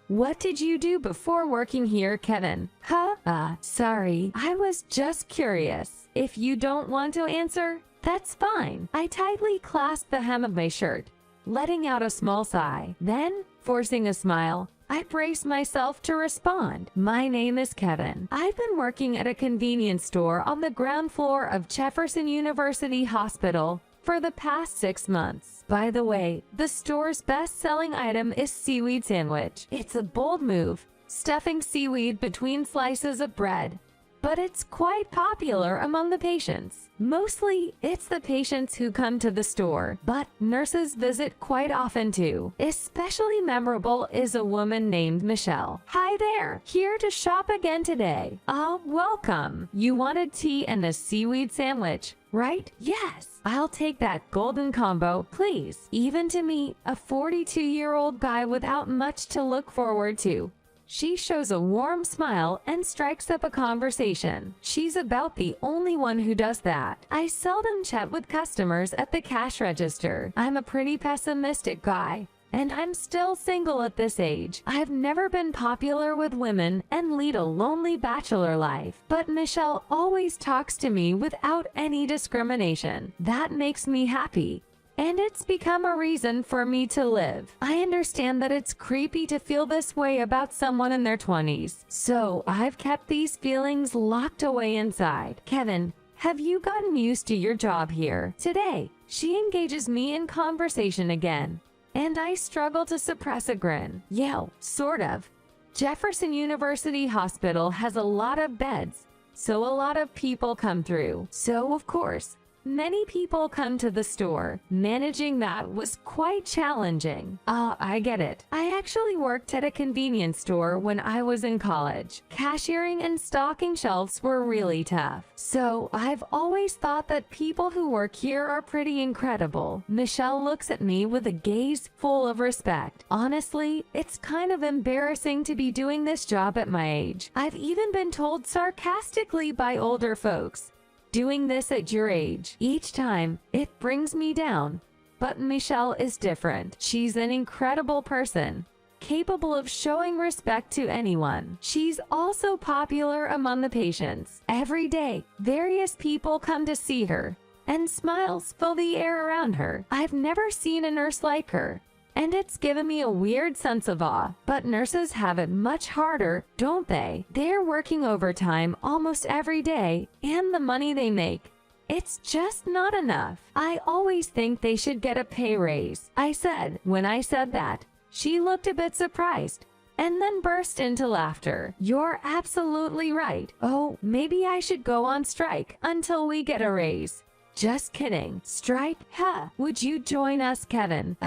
What did you do before working here, Kevin? Huh? Sorry, I was just curious. If you don't want to answer, that's fine. I tightly clasped the hem of my shirt, letting out a small sigh. Then, forcing a smile, I braced myself to respond. My name is Kevin. I've been working at a convenience store on the ground floor of Jefferson University Hospital for the past 6 months. By the way, the store's best-selling item is seaweed sandwich. It's a bold move, stuffing seaweed between slices of bread, but it's quite popular among the patients. Mostly, it's the patients who come to the store, but nurses visit quite often too. Especially memorable is a woman named Michelle. Hi there, here to shop again today. Welcome. You wanted tea and a seaweed sandwich, right? Yes, I'll take that golden combo, please. Even to me, a 42-year-old guy without much to look forward to, she shows a warm smile and strikes up a conversation. She's about the only one who does that. I seldom chat with customers at the cash register. I'm a pretty pessimistic guy, and I'm still single at this age. I've never been popular with women and lead a lonely bachelor life. But Michelle always talks to me without any discrimination. That makes me happy, and it's become a reason for me to live. I understand that it's creepy to feel this way about someone in their 20s, so I've kept these feelings locked away inside. Kevin, have you gotten used to your job here? Today, she engages me in conversation again, and I struggle to suppress a grin. Yeah, sort of. Jefferson University Hospital has a lot of beds, so a lot of people come through. So, of course, many people come to the store. Managing that was quite challenging. I get it. I actually worked at a convenience store when I was in college. Cashiering and stocking shelves were really tough. So I've always thought that people who work here are pretty incredible. Michelle looks at me with a gaze full of respect. Honestly, it's kind of embarrassing to be doing this job at my age. I've even been told sarcastically by older folks, doing this at your age. Each time, it brings me down. But Michelle is different. She's an incredible person, capable of showing respect to anyone. She's also popular among the patients. Every day, various people come to see her, and smiles fill the air around her. I've never seen a nurse like her, and it's given me a weird sense of awe. But nurses have it much harder, don't they? They're working overtime almost every day, and the money they make, it's just not enough. I always think they should get a pay raise, I said. When I said that, she looked a bit surprised, and then burst into laughter. You're absolutely right. Oh, maybe I should go on strike until we get a raise. Just kidding. Strike? Huh. Would you join us, Kevin?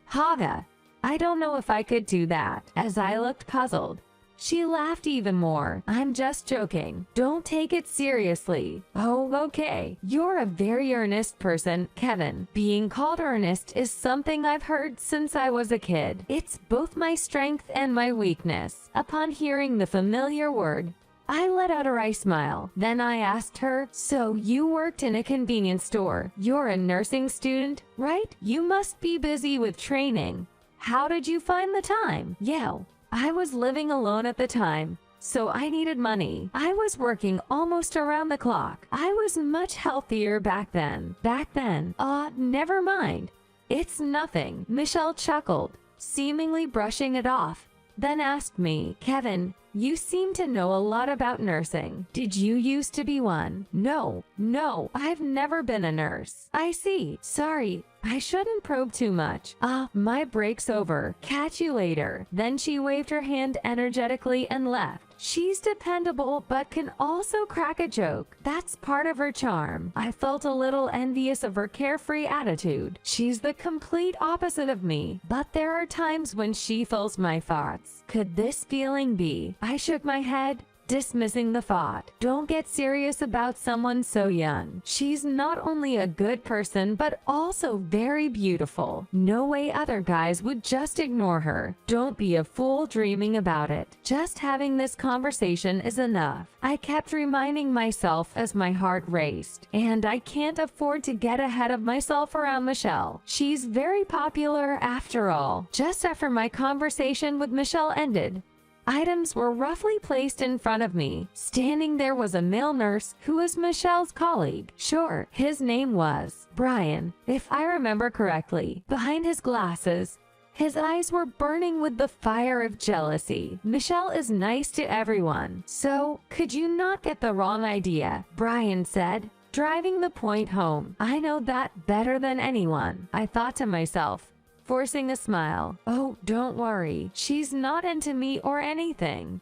Haga, I don't know if I could do that. As I looked puzzled, she laughed even more. I'm just joking. Don't take it seriously. Oh, okay. You're a very earnest person, Kevin. Being called earnest is something I've heard since I was a kid. It's both my strength and my weakness. Upon hearing the familiar word, I let out a wry smile. Then I asked her, so you worked in a convenience store. You're a nursing student, right? You must be busy with training. How did you find the time? Yeah, I was living alone at the time, so I needed money. I was working almost around the clock. I was much healthier back then. Never mind. It's nothing. Michelle chuckled, seemingly brushing it off, then asked me, Kevin, you seem to know a lot about nursing. Did you used to be one? No, I've never been a nurse. I see. Sorry, I shouldn't probe too much. My break's over. Catch you later. Then she waved her hand energetically and left. She's dependable but can also crack a joke. That's part of her charm. I felt a little envious of her carefree attitude. She's the complete opposite of me, but there are times when she fills my thoughts. Could this feeling be? I shook my head, dismissing the thought. Don't get serious about someone so young. She's not only a good person but also very beautiful. No way other guys would just ignore her. Don't be a fool dreaming about it. Just having this conversation is enough. I kept reminding myself as my heart raced. And I can't afford to get ahead of myself around Michelle. She's very popular after all. Just after my conversation with Michelle ended, items were roughly placed in front of me. Standing there was a male nurse who was Michelle's colleague. Sure, his name was Brian, if I remember correctly. Behind his glasses, his eyes were burning with the fire of jealousy. Michelle is nice to everyone, so could you not get the wrong idea? Brian said, driving the point home. I know that better than anyone, I thought to myself, forcing a smile. Oh, don't worry. She's not into me or anything.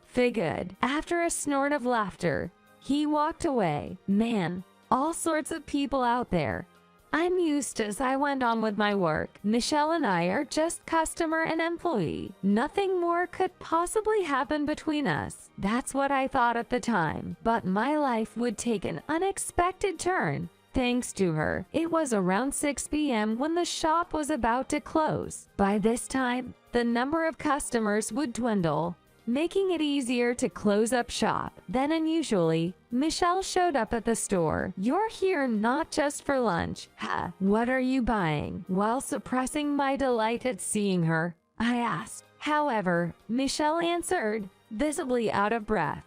Figured. After a snort of laughter, he walked away. Man, all sorts of people out there. I mused as I went on with my work. Michelle and I are just customer and employee. Nothing more could possibly happen between us. That's what I thought at the time. But my life would take an unexpected turn. Thanks to her. It was around 6 p.m. when the shop was about to close. By this time, the number of customers would dwindle, making it easier to close up shop. Then unusually, Michelle showed up at the store. You're here not just for lunch. Ha, what are you buying? While suppressing my delight at seeing her, I asked. However, Michelle answered, visibly out of breath.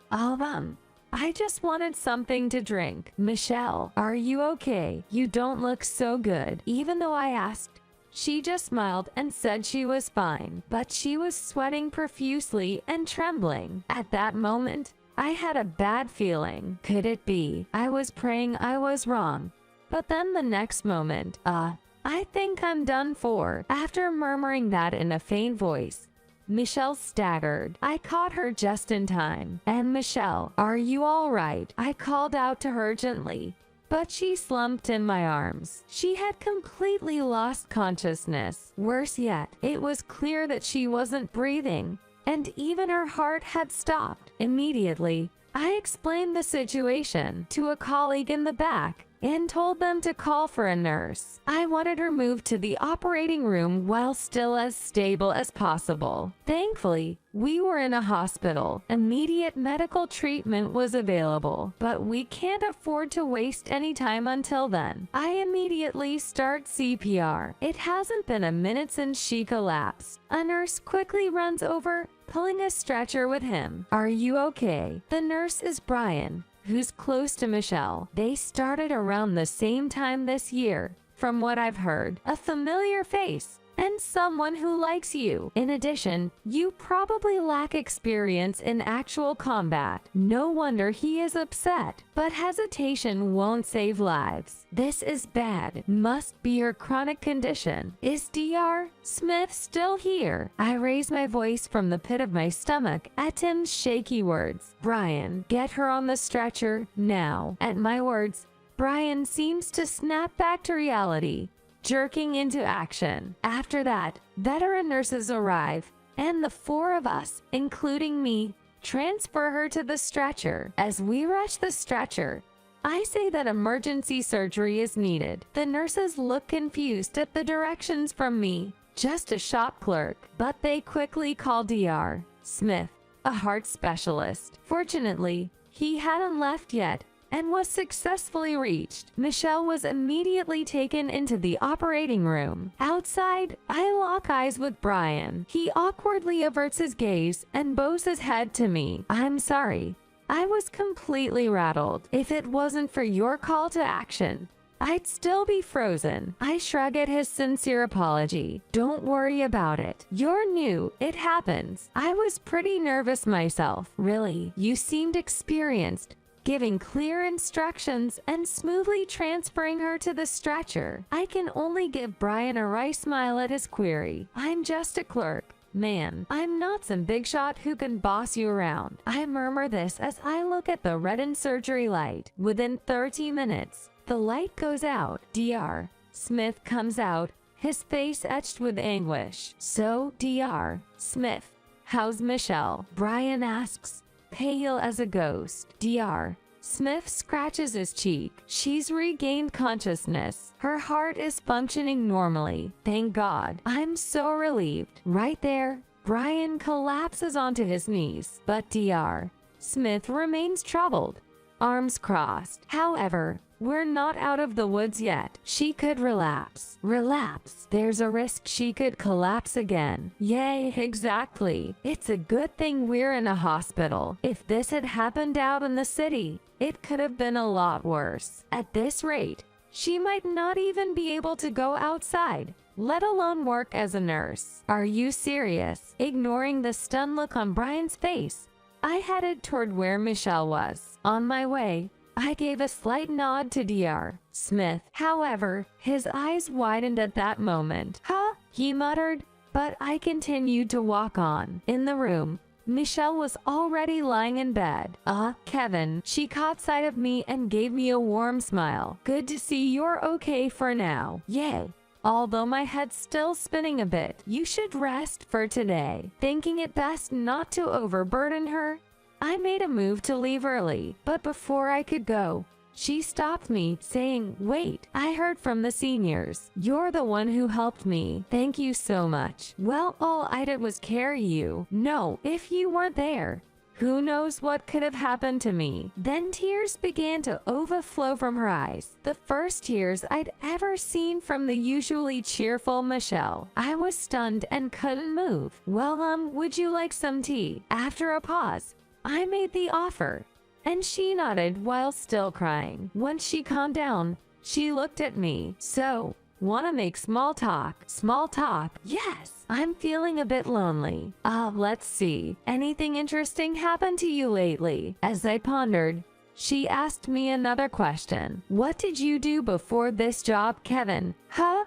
I just wanted something to drink. Michelle, are you okay? You don't look so good. Even though I asked, she just smiled and said she was fine, but she was sweating profusely and trembling. At that moment, I had a bad feeling. Could it be? I was praying I was wrong. But then the next moment, I think I'm done for. After murmuring that in a faint voice, Michelle staggered. I caught her just in time. And Michelle, are you all right? I called out to her gently, but she slumped in my arms. She had completely lost consciousness. Worse yet, it was clear that she wasn't breathing, and even her heart had stopped. Immediately, I explained the situation to a colleague in the back and told them to call for a nurse. I wanted her moved to the operating room while still as stable as possible. Thankfully, we were in a hospital. Immediate medical treatment was available, but we can't afford to waste any time until then. I immediately start CPR. It hasn't been a minute since she collapsed. A nurse quickly runs over, pulling a stretcher with him. Are you okay? The nurse is Brian, who's close to Michelle. They started around the same time this year. From what I've heard, a familiar face and someone who likes you. In addition, you probably lack experience in actual combat. No wonder he is upset. But hesitation won't save lives. This is bad. Must be her chronic condition. Is Dr. Smith still here? I raise my voice from the pit of my stomach at Tim's shaky words. Brian, get her on the stretcher now. At my words, Brian seems to snap back to reality, jerking into action. After that, veteran nurses arrive, and the four of us, including me, transfer her to the stretcher. As we rush the stretcher, I say that emergency surgery is needed. The nurses look confused at the directions from me, just a shop clerk, but they quickly call Dr. Smith, a heart specialist. Fortunately, he hadn't left yet and was successfully reached. Michelle was immediately taken into the operating room. Outside, I lock eyes with Brian. He awkwardly averts his gaze and bows his head to me. I'm sorry. I was completely rattled. If it wasn't for your call to action, I'd still be frozen. I shrug at his sincere apology. Don't worry about it. You're new. It happens. I was pretty nervous myself. Really, you seemed experienced, giving clear instructions and smoothly transferring her to the stretcher. I can only give Brian a wry smile at his query. I'm just a clerk. Man, I'm not some big shot who can boss you around. I murmur this as I look at the reddened surgery light. Within 30 minutes, the light goes out. Dr. Smith comes out, his face etched with anguish. So, Dr. Smith, how's Michelle? Brian asks, pale as a ghost. Dr. Smith scratches his cheek. She's regained consciousness. Her heart is functioning normally. Thank God. I'm so relieved. Right there, Brian collapses onto his knees, but Dr. Smith remains troubled, arms crossed. However, we're not out of the woods yet. She could relapse. Relapse. There's a risk she could collapse again. Yay, exactly. It's a good thing we're in a hospital. If this had happened out in the city, it could have been a lot worse. At this rate, she might not even be able to go outside, let alone work as a nurse. Are you serious? Ignoring the stunned look on Brian's face, I headed toward where Michelle was. On my way, I gave a slight nod to Dr. Smith. However, his eyes widened at that moment. Huh? He muttered, but I continued to walk on. In the room, Michelle was already lying in bed. Kevin. She caught sight of me and gave me a warm smile. Good to see you're okay for now. Yay. Although my head's still spinning a bit, you should rest for today. Thinking it best not to overburden her, I made a move to leave early, but before I could go, she stopped me, saying, "Wait, I heard from the seniors. You're the one who helped me. Thank you so much. Well, all I did was carry you. No, if you weren't there, who knows what could have happened to me." Then tears began to overflow from her eyes. The first tears I'd ever seen from the usually cheerful Michelle. I was stunned and couldn't move. Well, would you like some tea? After a pause, I made the offer, and she nodded while still crying. Once she calmed down, she looked at me. So, wanna make small talk? Small talk? Yes. I'm feeling a bit lonely. Let's see. Anything interesting happened to you lately? As I pondered, she asked me another question. What did you do before this job, Kevin?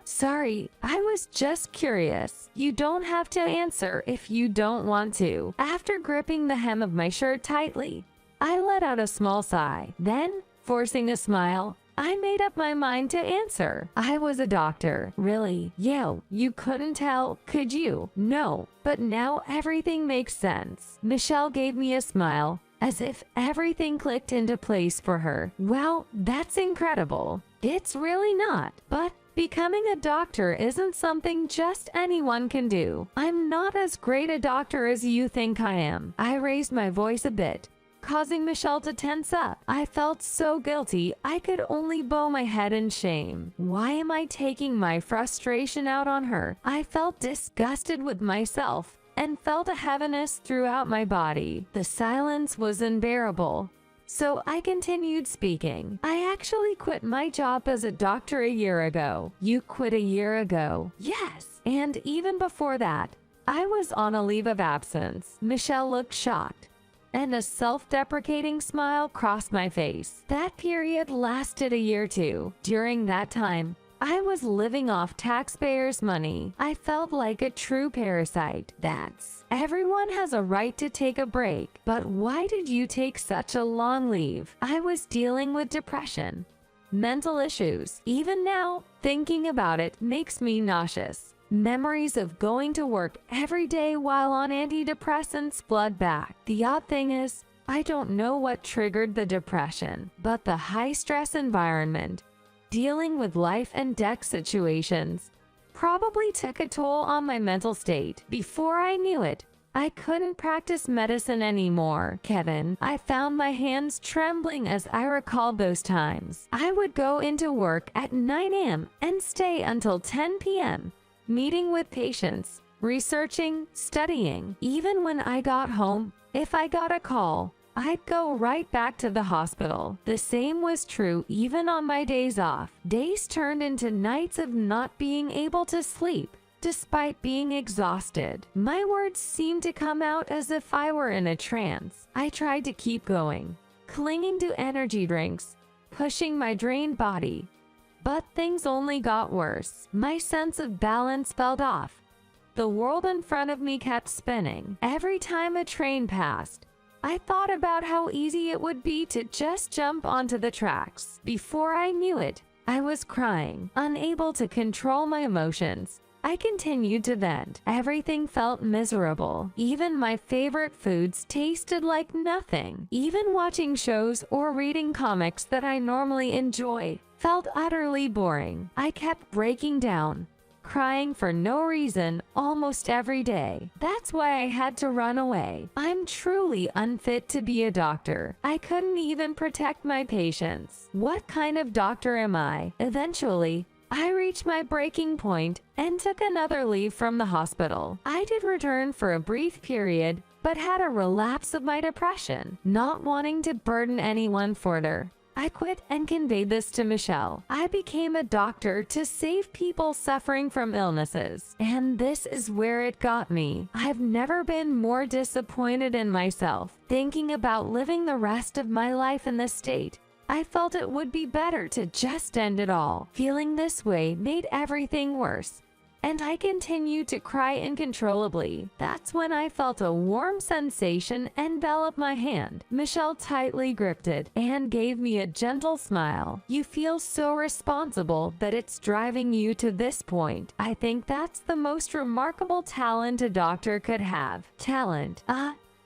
Sorry, I was just curious. You don't have to answer if you don't want to. After gripping the hem of my shirt tightly, I let out a small sigh. Then, forcing a smile, I made up my mind to answer. I was a doctor. Really? Yo, you couldn't tell, could you? No, but now everything makes sense. Michelle gave me a smile, as if everything clicked into place for her. Well, that's incredible. It's really not, but becoming a doctor isn't something just anyone can do. I'm not as great a doctor as you think I am. I raised my voice a bit, causing Michelle to tense up. I felt so guilty, I could only bow my head in shame. Why am I taking my frustration out on her? I felt disgusted with myself and felt a heaviness throughout my body. The silence was unbearable, so I continued speaking. I actually quit my job as a doctor a year ago. You quit a year ago? Yes. And even before that, I was on a leave of absence. Michelle looked shocked, and a self-deprecating smile crossed my face. That period lasted a year too. During that time, I was living off taxpayers' money. I felt like a true parasite. Everyone has a right to take a break, but why did you take such a long leave? I was dealing with depression, mental issues. Even now, thinking about it makes me nauseous. Memories of going to work every day while on antidepressants flood back. The odd thing is, I don't know what triggered the depression, but the high-stress environment, dealing with life and death situations, probably took a toll on my mental state. Before I knew it, I couldn't practice medicine anymore. Kevin, I found my hands trembling as I recalled those times. I would go into work at 9 a.m. and stay until 10 p.m., meeting with patients, researching, studying. Even when I got home, if I got a call, I'd go right back to the hospital. The same was true even on my days off. Days turned into nights of not being able to sleep, despite being exhausted. My words seemed to come out as if I were in a trance. I tried to keep going, clinging to energy drinks, pushing my drained body. But things only got worse. My sense of balance fell off. The world in front of me kept spinning. Every time a train passed, I thought about how easy it would be to just jump onto the tracks. Before I knew it, I was crying, unable to control my emotions, I continued to vent. Everything felt miserable. Even my favorite foods tasted like nothing. Even watching shows or reading comics that I normally enjoy felt utterly boring. I kept breaking down, crying for no reason almost every day. That's why I had to run away. I'm truly unfit to be a doctor. I couldn't even protect my patients. What kind of doctor am I? Eventually, I reached my breaking point and took another leave from the hospital. I did return for a brief period, but had a relapse of my depression, not wanting to burden anyone further. I quit and conveyed this to Michelle. I became a doctor to save people suffering from illnesses. And this is where it got me. I've never been more disappointed in myself. Thinking about living the rest of my life in this state, I felt it would be better to just end it all. Feeling this way made everything worse, and I continued to cry uncontrollably. That's when I felt a warm sensation envelop my hand. Michelle tightly gripped it and gave me a gentle smile. You feel so responsible that it's driving you to this point. I think that's the most remarkable talent a doctor could have. Talent.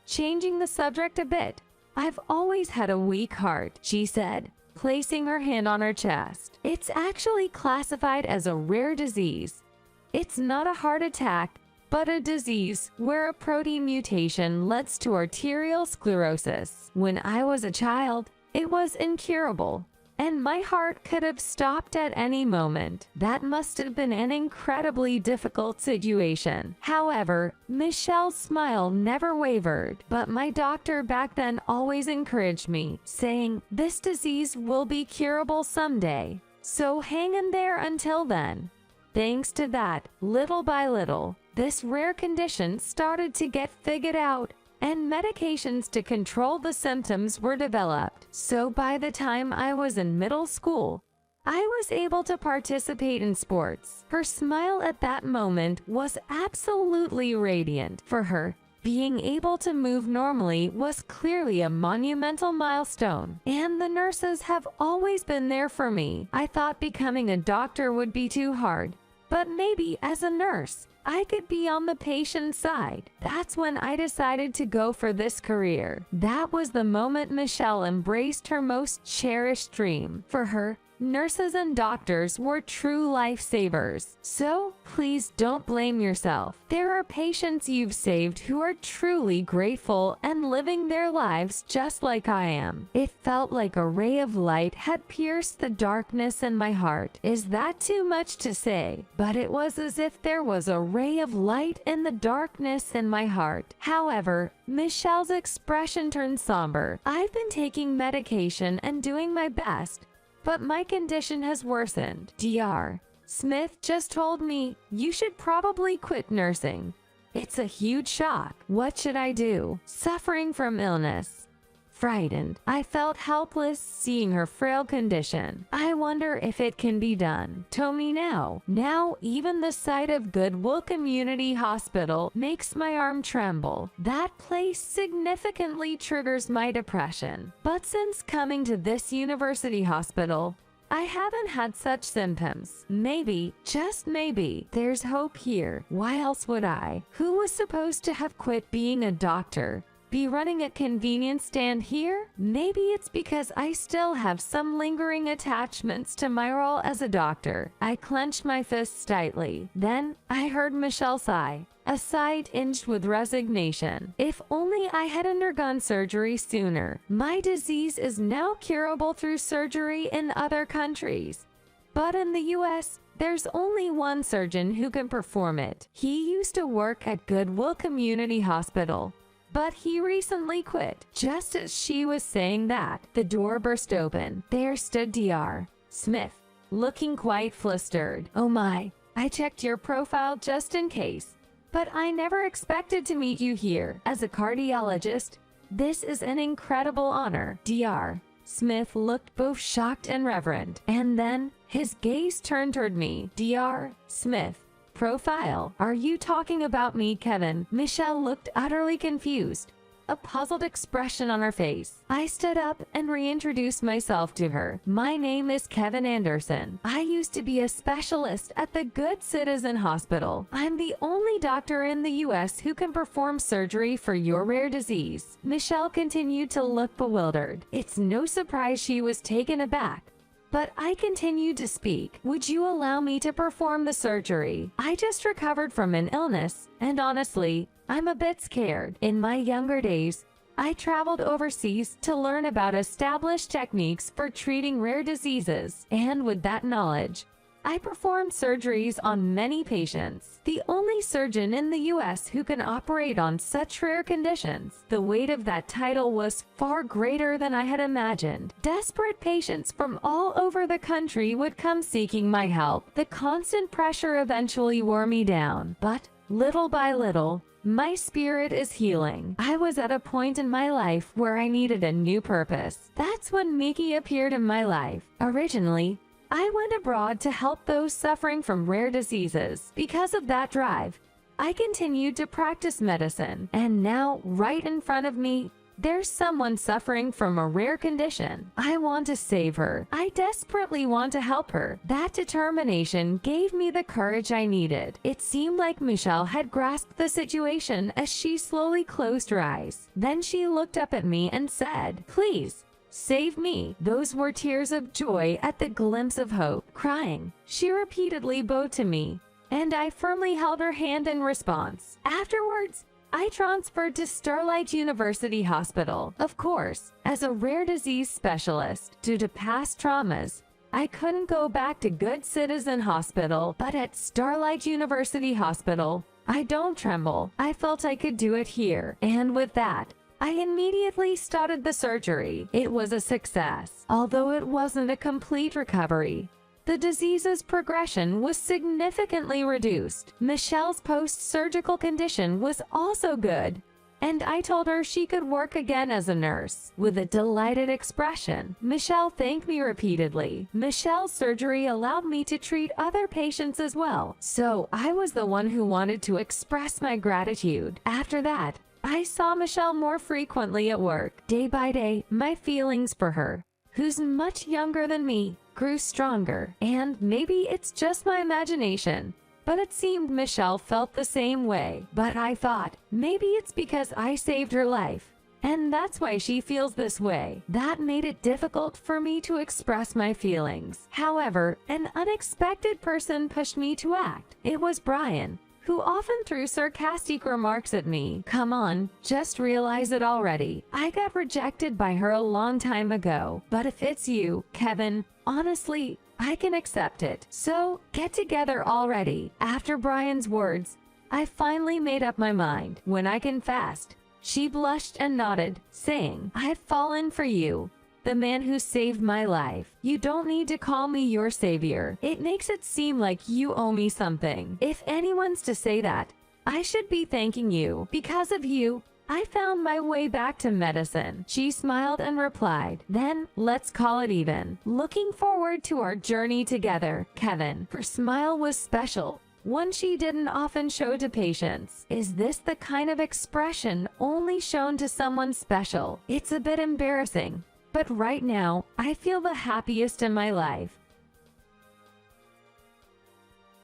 Changing the subject a bit. I've always had a weak heart, she said, placing her hand on her chest. It's actually classified as a rare disease. It's not a heart attack, but a disease where a protein mutation leads to arterial sclerosis. When I was a child, it was incurable, and my heart could have stopped at any moment. That must have been an incredibly difficult situation. However, Michelle's smile never wavered, but my doctor back then always encouraged me, saying, "This disease will be curable someday, so hang in there until then." Thanks to that, little by little, this rare condition started to get figured out, and medications to control the symptoms were developed. So by the time I was in middle school, I was able to participate in sports. Her smile at that moment was absolutely radiant. For her, being able to move normally was clearly a monumental milestone, and the nurses have always been there for me. I thought becoming a doctor would be too hard, but maybe as a nurse, I could be on the patient's side. That's when I decided to go for this career. That was the moment Michelle embraced her most cherished dream. For her, nurses and doctors were true lifesavers. So, please don't blame yourself. There are patients you've saved who are truly grateful and living their lives just like I am. It felt like a ray of light had pierced the darkness in my heart. Is that too much to say? But it was as if there was a ray of light in the darkness in my heart. However, Michelle's expression turned somber. I've been taking medication and doing my best, but my condition has worsened. Dr. Smith just told me you should probably quit nursing. It's a huge shock. What should I do? Suffering from illness. Frightened, I felt helpless seeing her frail condition. I wonder if it can be done. Tell me now. Now, even the sight of Goodwill Community Hospital makes my arm tremble. That place significantly triggers my depression. But since coming to this university hospital, I haven't had such symptoms. Maybe, just maybe, there's hope here. Why else would I, who was supposed to have quit being a doctor, be running a convenience stand here? Maybe it's because I still have some lingering attachments to my role as a doctor. I clenched my fists tightly. Then, I heard Michelle sigh. A sigh tinged with resignation. If only I had undergone surgery sooner. My disease is now curable through surgery in other countries. But in the US, there's only one surgeon who can perform it. He used to work at Goodwill Community Hospital, but he recently quit. Just as she was saying that, the door burst open. There stood Dr. Smith, looking quite flustered. "Oh my, I checked your profile just in case, but I never expected to meet you here. As a cardiologist, this is an incredible honor." Dr. Smith looked both shocked and reverent, and then his gaze turned toward me. "Dr. Smith, profile? Are you talking about me, Kevin?" Michelle looked utterly confused. a puzzled expression on her face. I stood up and reintroduced myself to her. My name is Kevin Anderson. I used to be a specialist at the Good Citizen Hospital. I'm the only doctor in the US who can perform surgery for your rare disease. Michelle continued to look bewildered. It's no surprise she was taken aback. But I continued to speak. Would you allow me to perform the surgery? I just recovered from an illness, and honestly, I'm a bit scared. In my younger days, I traveled overseas to learn about established techniques for treating rare diseases, and with that knowledge, I performed surgeries on many patients. The only surgeon in the US who can operate on such rare conditions. The weight of that title was far greater than I had imagined. Desperate patients from all over the country would come seeking my help. The constant pressure eventually wore me down, but little by little, my spirit is healing. I was at a point in my life where I needed a new purpose. That's when Miki appeared in my life. Originally, I went abroad to help those suffering from rare diseases. Because of that drive, I continued to practice medicine. And now, right in front of me, there's someone suffering from a rare condition. I want to save her. I desperately want to help her. That determination gave me the courage I needed. It seemed like Michelle had grasped the situation as she slowly closed her eyes. Then she looked up at me and said, "Please, save me." Those were tears of joy at the glimpse of hope. Crying, she repeatedly bowed to me, and I firmly held her hand in response. Afterwards, I transferred to Starlight University Hospital. Of course, as a rare disease specialist, due to past traumas, I couldn't go back to Good Citizen Hospital, but at Starlight University Hospital, I don't tremble. I felt I could do it here, and with that, I immediately started the surgery. It was a success. Although it wasn't a complete recovery, the disease's progression was significantly reduced. Michelle's post-surgical condition was also good, and I told her she could work again as a nurse. With a delighted expression, Michelle thanked me repeatedly. Michelle's surgery allowed me to treat other patients as well, so I was the one who wanted to express my gratitude. After that, I saw Michelle more frequently at work. Day by day, my feelings for her, who's much younger than me, grew stronger. And maybe it's just my imagination, but it seemed Michelle felt the same way. But I thought, maybe it's because I saved her life, and that's why she feels this way. That made it difficult for me to express my feelings. However, an unexpected person pushed me to act. It was Brian, who often threw sarcastic remarks at me. Come on, just realize it already. I got rejected by her a long time ago. But if it's you, Kevin, honestly, I can accept it. So, get together already. After Brian's words, I finally made up my mind. When I confessed, she blushed and nodded, saying, "I've fallen for you, the man who saved my life. You don't need to call me your savior. It makes it seem like you owe me something. If anyone's to say that, I should be thanking you. Because of you, I found my way back to medicine." She smiled and replied, "Then, let's call it even. Looking forward to our journey together, Kevin." Her smile was special, one she didn't often show to patients. Is this the kind of expression only shown to someone special? It's a bit embarrassing, but right now, I feel the happiest in my life.